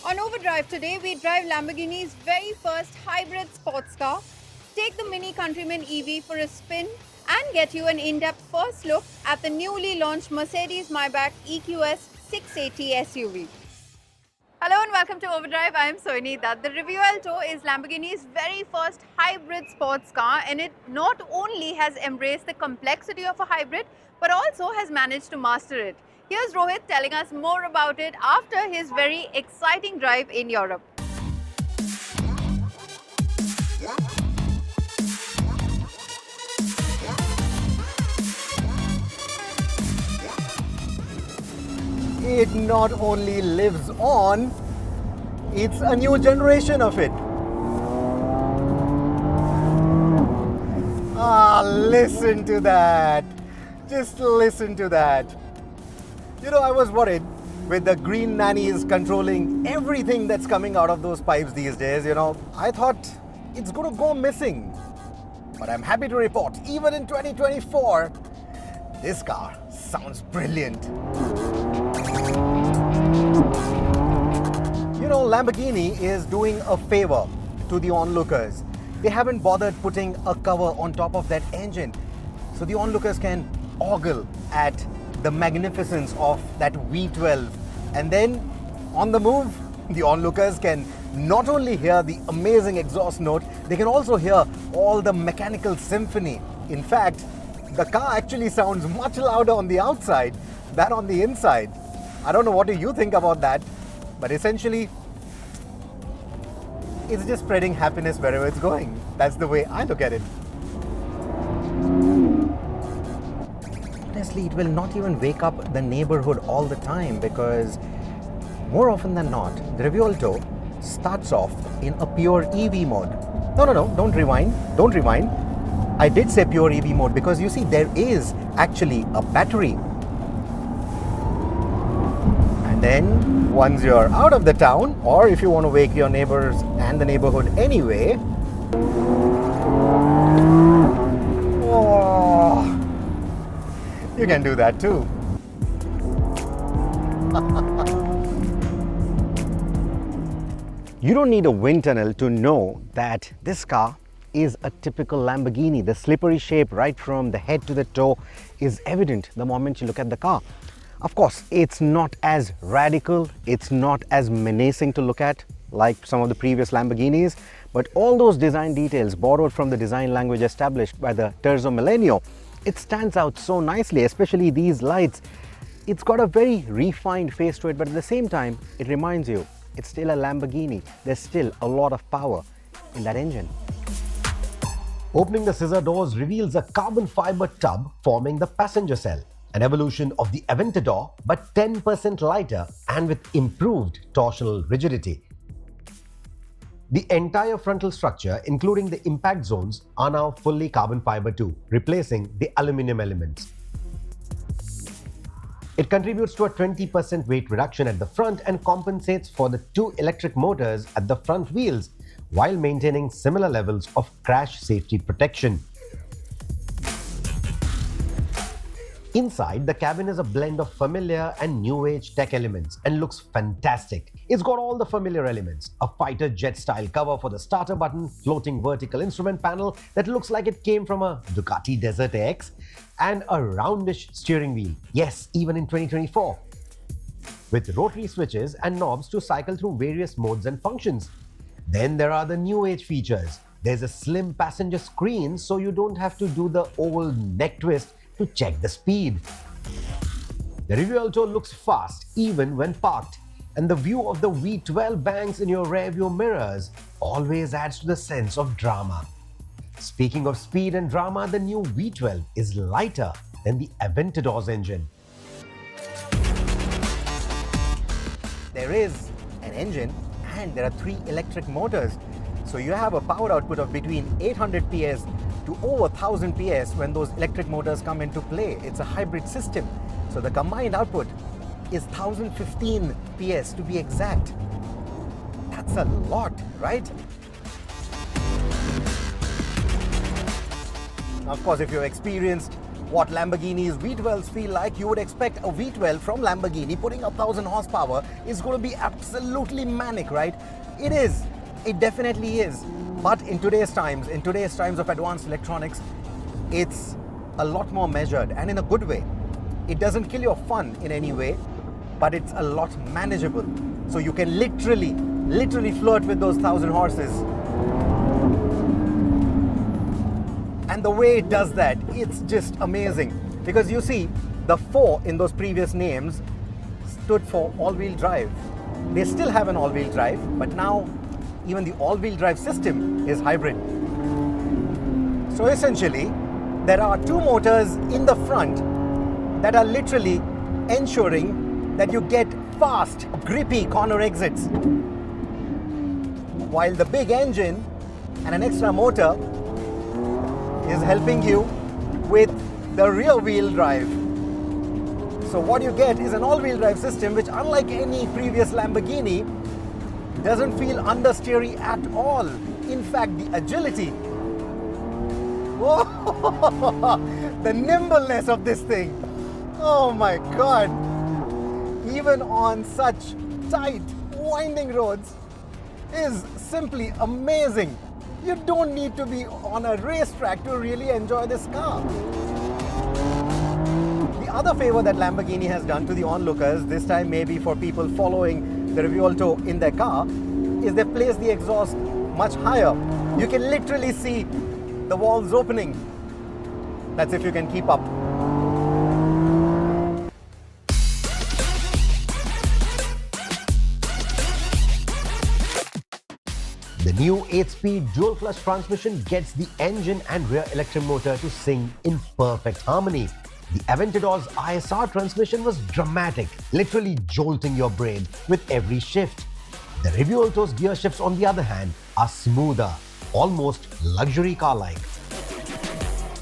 On Overdrive today, we drive Lamborghini's very first hybrid sports car, take the Mini Countryman EV for a spin, and get you an in-depth first look at the newly launched Mercedes-Maybach EQS 680 SUV. Hello and welcome to Overdrive. I am Soini Dutt. The Revuelto is Lamborghini's very first hybrid sports car, and it not only has embraced the complexity of a hybrid, but also has managed to master it. Here's Rohit telling us more about it after his very exciting drive in Europe. It not only lives on, it's a new generation of it. Listen to that. Just listen to that. You know, I was worried with the green nannies controlling everything that's coming out of those pipes these days. You know, I thought it's going to go missing. But I'm happy to report, even in 2024, this car sounds brilliant. You know, Lamborghini is doing a favor to the onlookers. They haven't bothered putting a cover on top of that engine, so the onlookers can ogle at the magnificence of that V12. And then on the move, the onlookers can not only hear the amazing exhaust note, they can also hear all the mechanical symphony. In fact, the car actually sounds much louder on the outside than on the inside. I don't know what do you think about that, but essentially, it's just spreading happiness wherever it's going. That's the way I look at it. Honestly, it will not even wake up the neighborhood all the time, because more often than not, the Revuelto starts off in a pure EV mode. No, don't rewind. I did say pure EV mode because you see, there is actually a battery. And then once you're out of the town, or if you want to wake your neighbors and the neighborhood anyway, you can do that too. You don't need a wind tunnel to know that this car is a typical Lamborghini. The slippery shape right from the head to the toe is evident the moment you look at the car. Of course, it's not as radical, it's not as menacing to look at like some of the previous Lamborghinis, but all those design details borrowed from the design language established by the Terzo Millennio, it stands out so nicely, especially these lights. It's got a very refined face to it, but at the same time, it reminds you it's still a Lamborghini. There's still a lot of power in that engine. Opening the scissor doors reveals a carbon fiber tub forming the passenger cell, an evolution of the Aventador, but 10% lighter and with improved torsional rigidity. The entire frontal structure, including the impact zones, are now fully carbon fiber too, replacing the aluminum elements. It contributes to a 20% weight reduction at the front and compensates for the two electric motors at the front wheels, while maintaining similar levels of crash safety protection. Inside, the cabin is a blend of familiar and new-age tech elements and looks fantastic. It's got all the familiar elements: a fighter jet-style cover for the starter button, floating vertical instrument panel that looks like it came from a Ducati Desert X, and a roundish steering wheel. Yes, even in 2024. With rotary switches and knobs to cycle through various modes and functions. Then there are the new-age features. There's a slim passenger screen, so you don't have to do the old neck twist to check the speed. The Revuelto looks fast even when parked, and the view of the V12 banks in your rearview mirrors always adds to the sense of drama. Speaking of speed and drama, the new V12 is lighter than the Aventador's engine. There is an engine and there are 3 electric motors. So you have a power output of between 800 PS to over 1000 PS when those electric motors come into play. It's a hybrid system. So the combined output is 1015 PS to be exact. That's a lot, right? Of course, if you've experienced what Lamborghini's V12s feel like, you would expect a V12 from Lamborghini putting up 1000 horsepower is going to be absolutely manic, right? It is. It definitely is. But in today's times of advanced electronics, it's a lot more measured and in a good way. It doesn't kill your fun in any way, but it's a lot manageable. So you can literally flirt with those 1000 horses. And the way it does that, it's just amazing. Because you see, the 4 in those previous names stood for all-wheel drive. They still have an all-wheel drive, but now even the all-wheel drive system is hybrid. So essentially, there are 2 motors in the front that are literally ensuring that you get fast, grippy corner exits, while the big engine and an extra motor is helping you with the rear wheel drive. So what you get is an all-wheel drive system which, unlike any previous Lamborghini, doesn't feel understeery at all. In fact, the agility, whoa, the nimbleness of this thing, oh my God. Even on such tight, winding roads is simply amazing. You don't need to be on a racetrack to really enjoy this car. The other favor that Lamborghini has done to the onlookers, this time maybe for people following the Revuelto in their car, is they've placed the exhaust much higher. You can literally see the valves opening. That's if you can keep up. The new 8-speed dual-clutch transmission gets the engine and rear electric motor to sing in perfect harmony. The Aventador's ISR transmission was dramatic, literally jolting your brain with every shift. The Revuelto's gear shifts, on the other hand, are smoother, almost luxury car-like.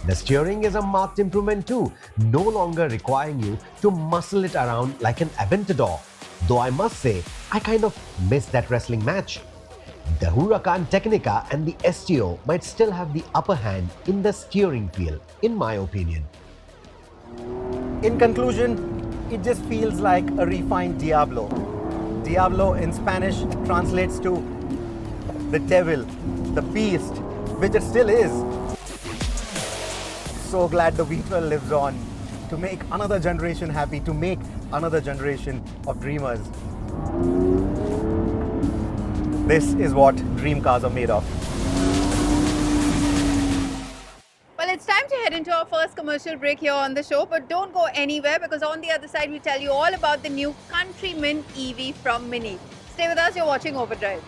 The steering is a marked improvement too, no longer requiring you to muscle it around like an Aventador. Though I must say, I kind of missed that wrestling match. The Huracan Technica and the STO might still have the upper hand in the steering wheel, in my opinion. In conclusion, it just feels like a refined Diablo. Diablo in Spanish translates to the devil, the beast, which it still is. So glad the V12 lives on to make another generation happy, to make another generation of dreamers. This is what dream cars are made of. Well, it's time to head into our first commercial break here on the show, but don't go anywhere because on the other side we tell you all about the new Countryman EV from Mini. Stay with us, you're watching Overdrive.